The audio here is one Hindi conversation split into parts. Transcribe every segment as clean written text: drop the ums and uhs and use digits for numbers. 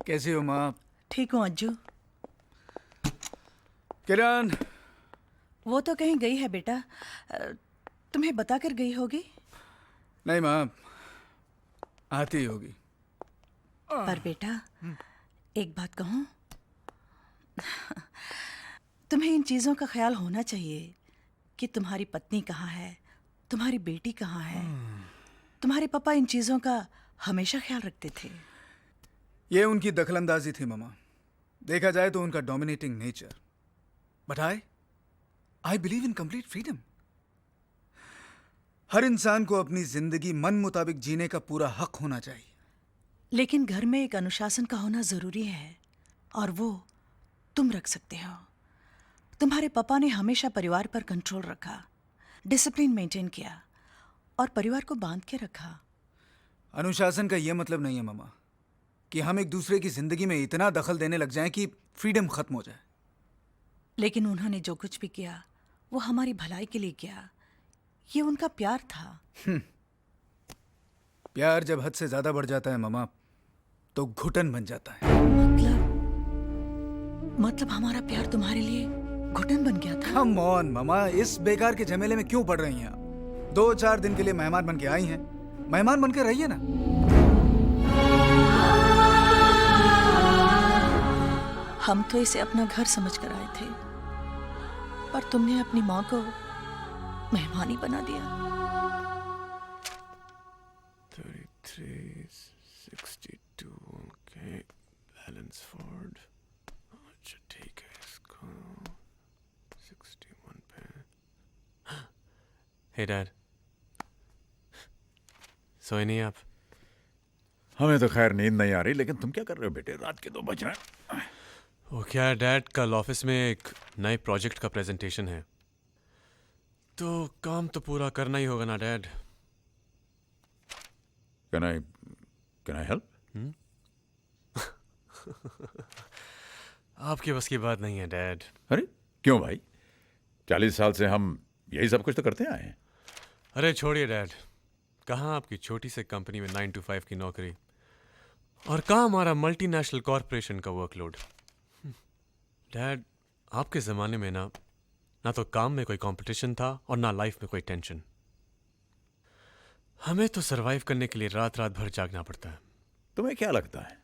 कैसी हो माँ? ठीक हूँ अज्जू। किरण, वो तो कहीं गई है बेटा। तुम्हें बता कर गई होगी। नहीं माँ, आती ही होगी। पर बेटा एक बात कहूँ, तुम्हें इन चीज़ों का ख्याल होना चाहिए कि तुम्हारी पत्नी कहाँ है, तुम्हारी बेटी कहाँ है। तुम्हारे पापा इन चीज़ों का हमेशा ख्याल रखते थे। ये उनकी दखलंदाजी थी मामा। देखा जाए तो उनका dominating nature. But I believe in complete freedom. हर इंसान को अपनी जिंदगी मन मुताबिक जीने का पूरा हक होना चाहिए। लेकिन घर में एक अनुशासन का होना ज़रूरी है, और वो तुम रख सकते हो। तुम्हारे पापा ने हमेशा परिवार पर कंट्रोल रखा, डिसिप्लिन मेंटेन किया और परिवार को बांध के रखा। अनुशासन का यह मतलब नहीं है मामा कि हम एक दूसरे की जिंदगी में इतना दखल देने लग जाएं कि फ्रीडम खत्म हो जाए। लेकिन उन्होंने जो कुछ भी किया वो हमारी भलाई के लिए किया। ये उनका प्यार था। प्यार जब हद से ज्यादा बढ़ जाता है मामा तो घुटन बन जाता है। मतलब हमारा प्यार तुम्हारे लिए घुटन बन गया था। कम ऑन मामा, इस बेकार के झमेले में क्यों पड़ रही हैं आप? 2-4 दिन के लिए मेहमान बन के आई हैं, मेहमान बन के रहिए ना। हम तो इसे अपना घर समझ कर आए थे, पर तुमने अपनी माँ को मेहमानी बना दिया। 33, 62, okay. Balance Ford. अच्छा ठीक है, इसको 61 पे। हे डैड, सोए नहीं आप? हमें तो खैर नींद नहीं आ रही, लेकिन तुम क्या कर रहे हो बेटे? रात के 2 बज रहे हैं। वो क्या है डैड, कल ऑफिस में एक नए प्रोजेक्ट का प्रेजेंटेशन है, तो काम तो पूरा करना ही होगा ना डैड। Can I help? आपके बस की बात नहीं है डैड। अरे क्यों भाई, 40 साल से हम यही सब कुछ तो करते आए हैं। अरे छोड़िए डैड, कहाँ आपकी छोटी सी कंपनी में 9 to 5 की नौकरी, और कहाँ हमारा मल्टीनेशनल कॉरपोरेशन का वर्कलोड। डैड, आपके ज़माने में ना तो काम में कोई कंपटीशन था और ना लाइफ में कोई टेंशन। हमें तो सरवाइव करने के लिए रात रात भर जागना पड़ता है। तुम्हें क्या लगता है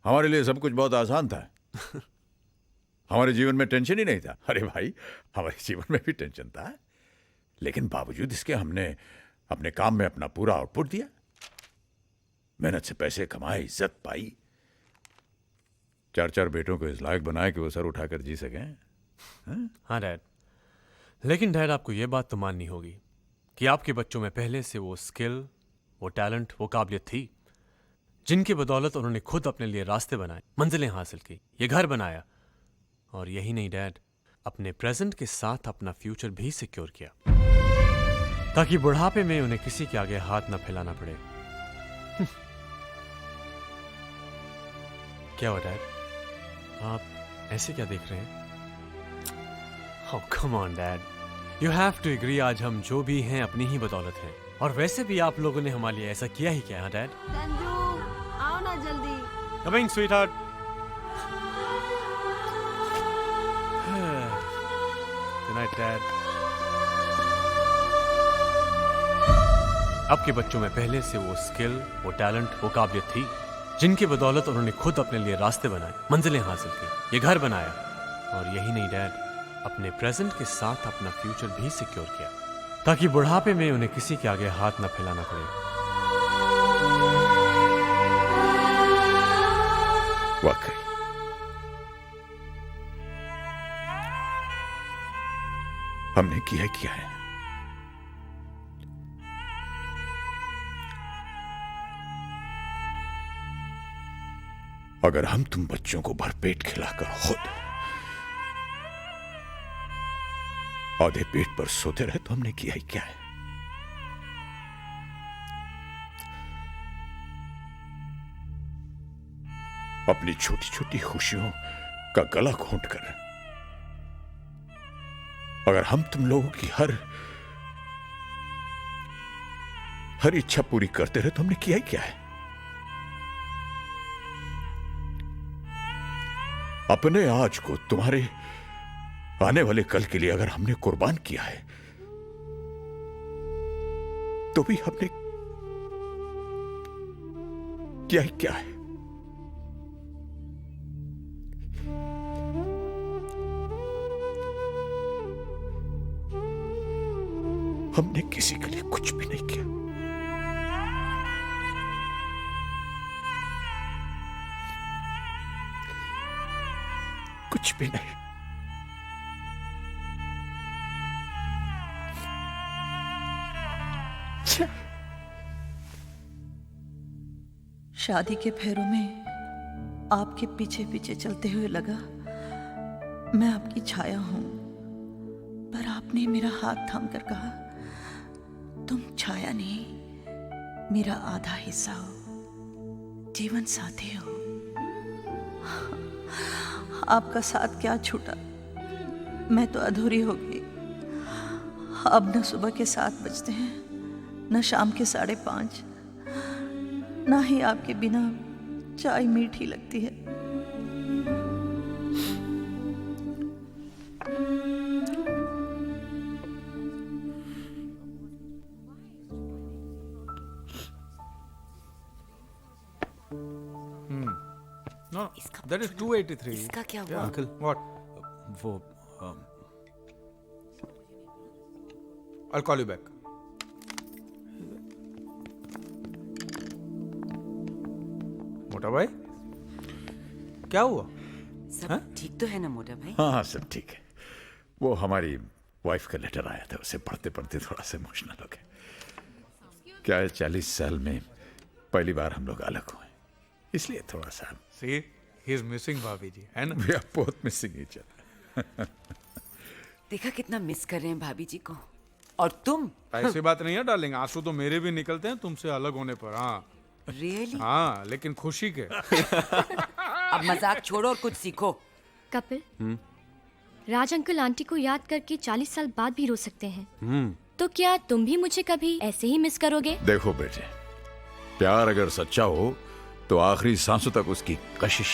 हमारे लिए सब कुछ बहुत आसान था? हमारे जीवन में टेंशन ही नहीं था। अरे भाई, हमारे जीवन में भी टेंशन था, लेकिन बावजूद इसके हमने अपने काम में अपना पूरा आउटपुट दिया। मेहनत से पैसे कमाए, इज्जत पाई, 4 बेटों को इस लायक बनाए कि वो सर उठाकर जी सकें। हाँ डैड, लेकिन डैड आपको ये बात तो माननी होगी कि आपके बच्चों में पहले से वो स्किल, वो टैलेंट, वो काबिलियत थी, जिनकी बदौलत उन्होंने खुद अपने लिए रास्ते बनाए, मंजिलें हासिल की, ये घर बनाया। और यही नहीं डैड, अपने प्रेजेंट के साथ अपना फ्यूचर भी सिक्योर किया, ताकि बुढ़ापे में उन्हें किसी के आगे हाथ न फैलाना पड़े। क्या हुआ डैड, आप ऐसे क्या देख रहे हैं? Oh, come on, Dad. You have to agree, आज हम जो भी हैं अपनी ही बदौलत हैं, और वैसे भी आप लोगों ने हमारे लिए ऐसा किया ही क्या है डैड? संजू, आओ ना जल्दी। Coming, sweetheart. Good night, Dad. आपके बच्चों में पहले से वो स्किल, वो टैलेंट, वो काबिलियत थी, जिनकी बदौलत उन्होंने खुद अपने लिए रास्ते बनाए, मंजिलें हासिल की, ये घर बनाया। और यही नहीं डैड, अपने प्रेजेंट के साथ अपना फ्यूचर भी सिक्योर किया, ताकि बुढ़ापे में उन्हें किसी के आगे हाथ न फैलाना पड़े। वाकई हमने किया है। अगर हम तुम बच्चों को भरपेट खिलाकर खुद आधे पेट पर सोते रहे तो हमने किया ही क्या है? अपनी छोटी छोटी खुशियों का गला घोंट कर अगर हम तुम लोगों की हर इच्छा पूरी करते रहे तो हमने किया ही क्या है? अपने आज को तुम्हारे आने वाले कल के लिए अगर हमने कुर्बान किया है तो भी हमने किया ही क्या है? हमने किसी के लिए कुछ भी नहीं किया। कुछ भी नहीं। शादी के फेरों में आपके पीछे पीछे चलते हुए लगा मैं आपकी छाया हूं, पर आपने मेरा हाथ थाम कर कहा तुम छाया नहीं, मेरा आधा हिस्सा हो, जीवन साथी हो। आपका साथ क्या छूटा, मैं तो अधूरी हो गई। अब न सुबह के 7 बजते हैं, न शाम के 5:30, ना ही आपके बिना चाय मीठी लगती है। No, that is 283. इसका क्या हुआ? Yeah, uncle. What? वो I'll call you back. मोटा भाई, क्या हुआ? सब ठीक तो है ना मोटा भाई? हाँ सब ठीक है। वो हमारी वाइफ का लेटर आया था, उसे पढ़ते पढ़ते थोड़ा सा इमोशनल हो गए। क्या है, 40 साल में पहली बार हम लोग अलग हुए, इसलिए थोड़ा सा See, he is missing भाभी जी, है ना? We are both missing each other. देखा कितना मिस कर रहे हैं भाभी जी को। और तुम? ऐसी बात नहीं है डार्लिंग, आंसू तो मेरे भी निकलते हैं तुमसे अलग होने पर। हाँ रियली? हाँ, लेकिन खुशी के। अब मजाक छोड़ो और कुछ सीखो। कपिल, राज अंकल आंटी को याद करके 40 साल बाद भी रो सकते हैं। तो क्या तुम भी मुझे कभी ऐसे ही मिस करोगे? देखो बेटे, प्यार अगर सच्चा हो तो आखिरी सांसों तक उसकी कशिश,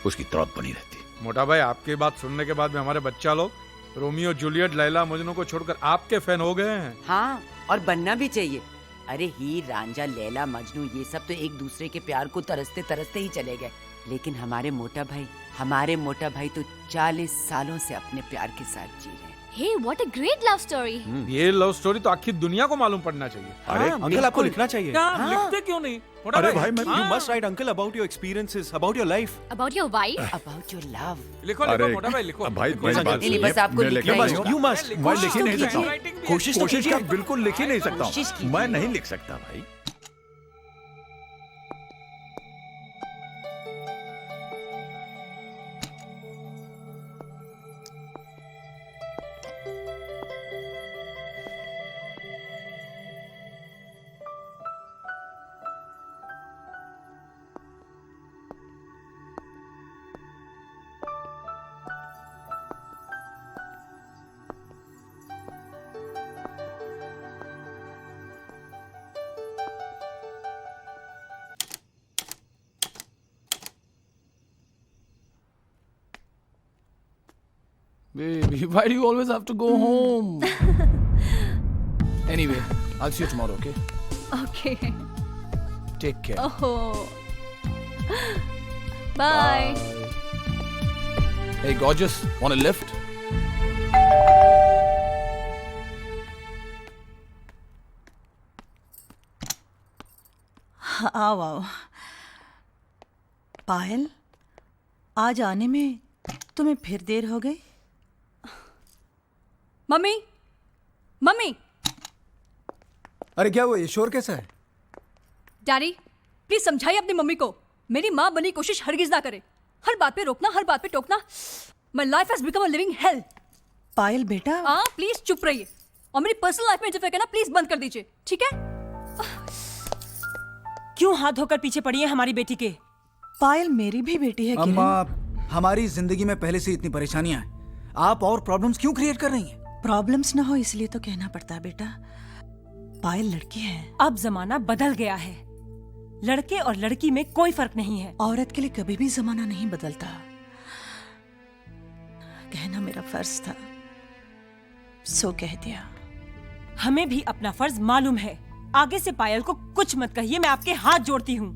उसकी तड़प बनी रहती। मोटा भाई, आपकी बात सुनने के बाद में हमारे बच्चा लोग रोमियो जूलियट लैला मजनू को छोड़कर आपके फैन हो गए हैं। हाँ, और बनना भी चाहिए। अरे हीर रांझा लैला मजनू ये सब तो एक दूसरे के प्यार को तरसते तरसते ही चले गए, लेकिन हमारे मोटा भाई तो 40 सालों से अपने प्यार के साथ जी रहे हैं। Hey, what a great love story. ये लव स्टोरी तो आखिर दुनिया को मालूम पड़ना चाहिए। अरे अंकल आपको लिखना चाहिए। लिखते क्यों नहीं? मोटा अरे भाई, मैं You must write uncle about your experiences, about your life. About your wife. About your love. लिखो लिखो मोटा भाई, लिखो। भाई मेरी बात नहीं, बस आपको मैं लिखना लिख ही नहीं होगा। You must. मैं लिख ही नहीं तो सकता हूँ। कीजिए। कोशिश तो कोशिश कीजिए। का बिल्कुल लिख ही नहीं सकता कोशिश हूँ। कीजिए। मैं नहीं लिख सकता भाई। Baby, why do you always have to go home? Anyway, I'll see you tomorrow, okay? Okay. Take care. Oh. Bye. Hey, gorgeous, want a lift? आओ आओ। पायल, आज आने में तुम्हें फिर देर हो गई? मम्मी, मम्मी, अरे क्या हुआ, ये शोर कैसा है? डैडी, प्लीज समझाइए अपनी मम्मी को मेरी माँ बनने की कोशिश हरगिज ना करे। हर बात पे रोकना, हर बात पे टोकना। My life has become a living hell. Payal बेटा, हाँ, प्लीज चुप रहिए और मेरी पर्सनल लाइफ में इंटरफेयर करना प्लीज बंद कर दीजिए, ठीक है? क्यों हाथ धोकर पीछे पड़ी है हमारी बेटी के? पायल मेरी भी बेटी है अम्मा, किरण। हमारी जिंदगी में पहले से इतनी परेशानियां हैं, आप और प्रॉब्लम्स क्यों क्रिएट कर रही हैं? प्रॉब्लम्स ना हो इसलिए तो कहना पड़ता है बेटा। पायल लड़की है। अब जमाना बदल गया है, लड़के और लड़की में कोई फर्क नहीं है। औरत के लिए कभी भी जमाना नहीं बदलता। कहना मेरा फर्ज था, सो कह दिया। हमें भी अपना फर्ज मालूम है। आगे से पायल को कुछ मत कहिए, मैं आपके हाथ जोड़ती हूँ।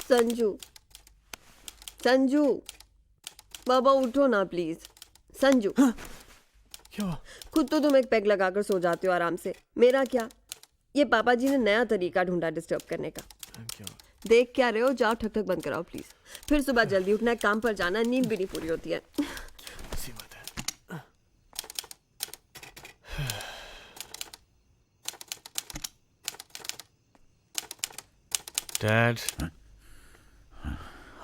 संजू, संजू, बाबा उठो ना प्लीज। संजू, क्या? खुद तो तुम एक पैग लगाकर सो जाते हो आराम से, मेरा क्या? ये पापा जी ने नया तरीका ढूंढा डिस्टर्ब करने का। देख क्या रहे हो? जाओ ठक ठक बंद कराओ प्लीज। फिर सुबह जल्दी उठना है, काम पर जाना, नींद भी नहीं पूरी होती है। डैड,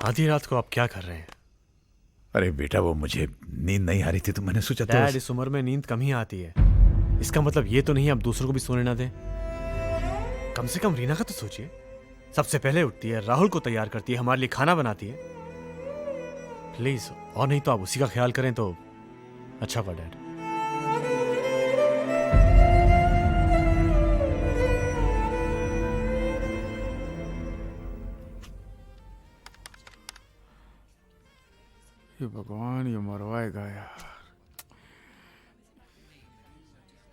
आधी रात को आप क्या कर रहे हैं? अरे बेटा, वो मुझे नींद नहीं आ रही थी तो मैंने सोचा डैड, इस उम्र में नींद कम ही आती है। इसका मतलब ये तो नहीं आप दूसरों को भी सोने ना दें। कम से कम रीना का तो सोचिए। सबसे पहले उठती है, राहुल को तैयार करती है, हमारे लिए खाना बनाती है। प्लीज, और नहीं तो आप उसी का ख्याल करें तो अच्छा हुआ डैड। ये भगवान, ये मरवाएगा यार।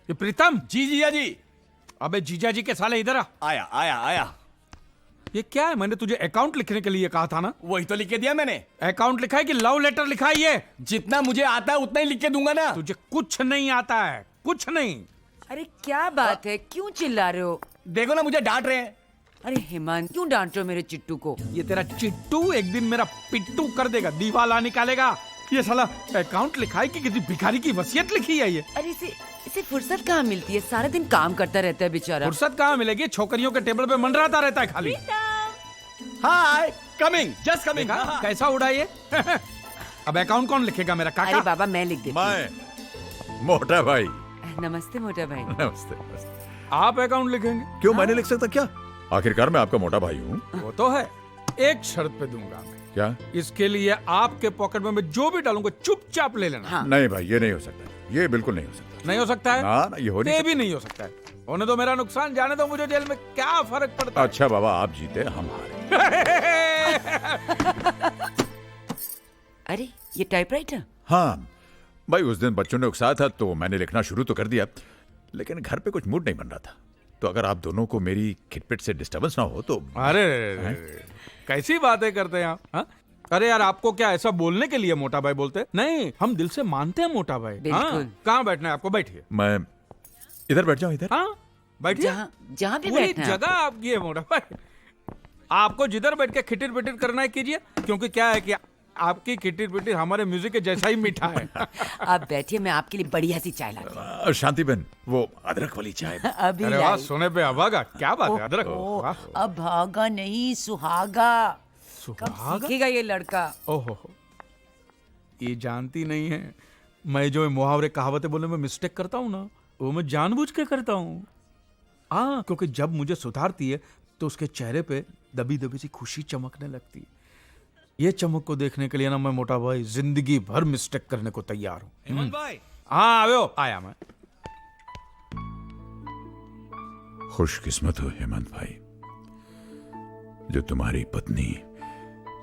ये प्रीतम। जी जीजा जी। अबे जीजा जी के साले इधर आ। आया आया आया। ये क्या है? मैंने तुझे अकाउंट लिखने के लिए कहा था ना। वही तो लिख के दिया मैंने। अकाउंट लिखा है कि लव लेटर लिखा है? ये जितना मुझे आता है उतना ही लिख के दूंगा ना। तुझे कुछ नहीं आता है, कुछ नहीं। अरे क्या बात है, क्यों चिल्ला रहे हो? देखो ना, मुझे डांट रहे हैं। अरे हेमंत, क्यों डांट रहे हो मेरे चिट्टू को? ये तेरा चिट्टू एक दिन मेरा पिट्टू कर देगा, दीवाला निकालेगा। ये साला अकाउंट लिखा है कि किसी भिखारी की वसीयत लिखी है ये। अरे इसे फुर्सत कहाँ मिलती है? सारा दिन काम करता रहता है बेचारा। फुर्सत कहाँ मिलेगी? छोकरियों के टेबल पे मंडराता रहता है खाली। हाय, कमिंग, जस्ट कमिंग। कैसा उड़ा ये? अब अकाउंट कौन लिखेगा? मेरा काका? अरे बाबा, मैं लिख देती हूँ। मैं, मोटा भाई। नमस्ते मोटा भाई। नमस्ते नमस्ते। आप अकाउंट लिखेंगे? क्यों, मैं नहीं लिख सकता क्या? आखिरकार मैं आपका मोटा भाई हूँ। वो तो है, एक शर्त पे दूंगा मैं। क्या? इसके लिए आपके पॉकेट में मैं जो भी डालूंगा चुपचाप ले लेना। हाँ। नहीं भाई, ये नहीं हो सकता, ये बिल्कुल नहीं हो सकता। नहीं हो सकता है? ना, ये हो नहीं ये सकता। भी नहीं हो सकता है। होने दो मेरा नुकसान, जाने दो मुझे, जेल में क्या फर्क पड़ता है? अच्छा बाबा, आप जीते हम हारे। अरे ये टाइपराइटर? हाँ भाई, उस दिन बच्चों ने उकसाया था तो मैंने लिखना शुरू तो कर दिया, लेकिन घर पे कुछ मूड नहीं बन रहा था। तो अगर आप दोनों को मेरी खिटपिट से डिस्टर्बेंस ना हो तो। अरे कैसी बातें करते हैं आप? हाँ? अरे यार, आपको क्या ऐसा बोलने के लिए मोटा भाई बोलते? नहीं, हम दिल से मानते हैं मोटा भाई। बिल्कुल। कहाँ बैठना है आपको? बैठिए। मैं इधर बैठ जाऊं? इधर? हाँ बैठिए। जहाँ भी पूरी बैठना है जगह आपकी है मोटा भाई। आपको जिधर बैठ के खिटिर पिटिर करना है कीजिए, क्योंकि क्या है कि आपकी खिटिर पिटिर हमारे म्यूजिक के जैसा ही मीठा है। आप बैठिए, मैं आपके लिए बढ़िया सी चाय लाती हूँ। शांति बहन, वो अदरक वाली चाय। अभी अरे वाह, सोने पे अभागा, क्या बात है? अदरक। वाह। अभागा नहीं, सुहागा। कब सीखेगा ये लड़का? ओहो, ये जानती नहीं है, मैं जो मुहावरे कहावतें बोलने में मिस्टेक करता हूँ ना, वो मैं जानबूझ के करता हूँ। हाँ, क्योंकि जब मुझे सुधारती है तो उसके चेहरे पे दबी दबी सी खुशी चमकने लगती है। ये चमक को देखने के लिए ना मैं मोटा भाई जिंदगी भर मिस्टेक करने को तैयार हूँ। हेमंत भाई। हाँ आओ, आया मैं। खुशकिस्मत हो हेमंत भाई, जो तुम्हारी पत्नी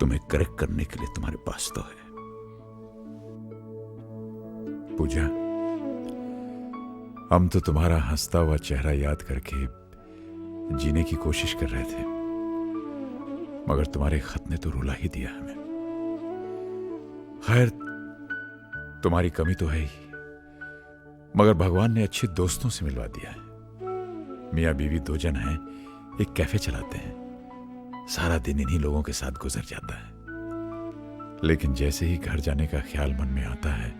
तुम्हें करेक्ट करने के लिए तुम्हारे पास तो है। पूजा, हम तो तुम्हारा हंसता हुआ चेहरा याद करके जीने की कोशिश कर रहे थे, मगर तुम्हारे खत ने तो रुला ही दिया हमें। खैर, तुम्हारी कमी तो है ही, मगर भगवान ने अच्छे दोस्तों से मिलवा दिया है। मियाँ बीवी दो जन हैं, एक कैफे चलाते हैं, सारा दिन इन्हीं लोगों के साथ गुजर जाता है। लेकिन जैसे ही घर जाने का ख्याल मन में आता है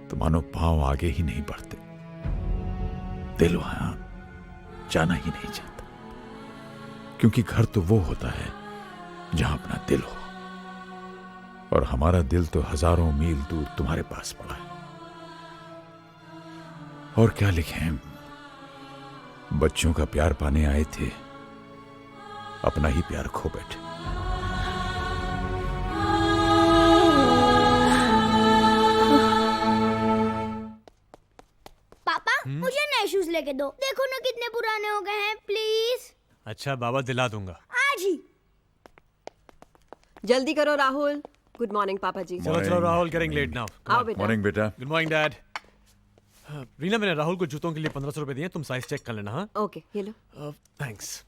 तो मानो पांव आगे ही नहीं बढ़ते, दिल वहां जाना ही नहीं चाहता, क्योंकि घर तो वो होता है जहां अपना दिल हो, और हमारा दिल तो हजारों मील दूर तुम्हारे पास पड़ा है। और क्या लिखें? बच्चों का प्यार पाने आए थे, अपना ही प्यार खो बैठे। पापा मुझे नए शूज लेके दो। देखो ना कितने पुराने हो गए हैं, प्लीज। अच्छा बाबा, दिला दूंगा। आज ही। जल्दी करो राहुल। गुड मॉर्निंग पापा जी। चलो चलो राहुल, गेटिंग लेट नाउ। आओ बेटा। मॉर्निंग बेटा। Good morning dad. रीना, मैंने राहुल को जूतों के लिए 1500 रुपए दिए, तुम साइज चेक कर लेना। हाँ ओके, ये लो। थैंक्स।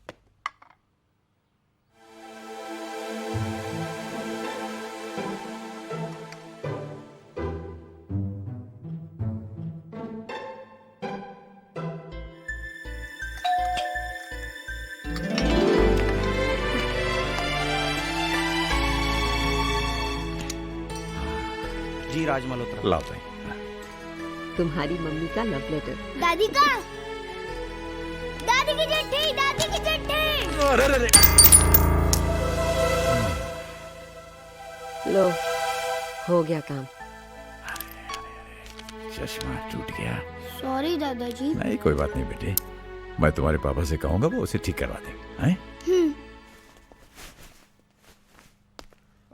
जी राज मल्होत्रा। लाओ भाई। तुम्हारी मम्मी का लव लेटर। दादी का। दादी की चिट्ठी, दादी की चिट्ठी। अरे अरे लो, हो गया काम। चश्मा टूट गया। सॉरी दादाजी। नहीं कोई बात नहीं बेटे, मैं तुम्हारे पापा से कहूंगा, वो उसे ठीक करवा देंगे। हैं?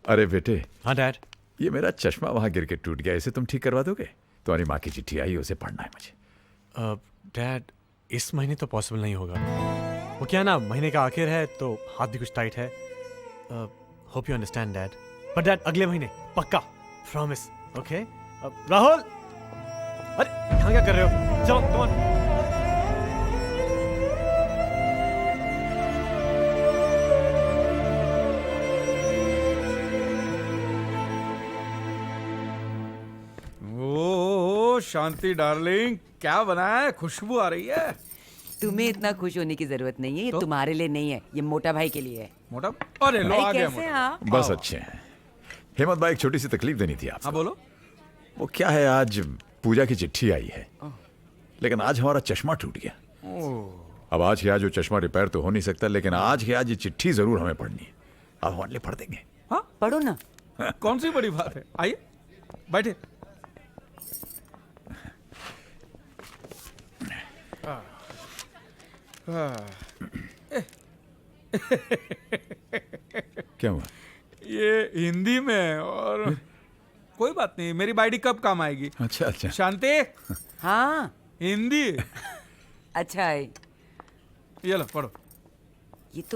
अरे बेटे। हाँ डैड। ये मेरा चश्मा वहां गिर के टूट गया, इसे तुम ठीक करवा दोगे? तुम्हारी माँ की चिट्ठी आई, उसे पढ़ना है मुझे। डैड, इस महीने तो पॉसिबल नहीं होगा। वो क्या ना, महीने का आखिर है तो हाथ भी कुछ टाइट है। Hope you understand dad. पर डैड अगले महीने पक्का, प्रॉमिस। ओके राहुल। अरे यहाँ क्या कर रहे हो? चलो कम ऑन। शांति डार्लिंग, क्या बनाया है? खुशबू आ रही है। तुम्हें इतना खुश होने की जरूरत नहीं है, ये तुम्हारे लिए नहीं है, ये मोटा भाई के लिए है। मोटा? अरे लो, आ गया मोटा। बस अच्छे हैं। हेमंत भाई, एक छोटी सी तकलीफ देनी थी आपको। हाँ बोलो। वो क्या है, आज पूजा की चिट्ठी आई है, लेकिन आज हमारा चश्मा टूट गया। अब आज के आज वो चश्मा रिपेयर तो हो नहीं सकता, लेकिन आज के आज ये चिट्ठी जरूर हमें पढ़नी है। आप हमारे लिए पढ़ देंगे? हाँ पढ़ो ना। कौन सी बड़ी बात है, आइए बैठे। क्या हुआ? ये हिंदी में, और कोई बात नहीं, मेरी बाइडी कब काम आएगी। अच्छा अच्छा। शांति। हाँ हिंदी। अच्छा है, ये लो पढ़ो। ये तो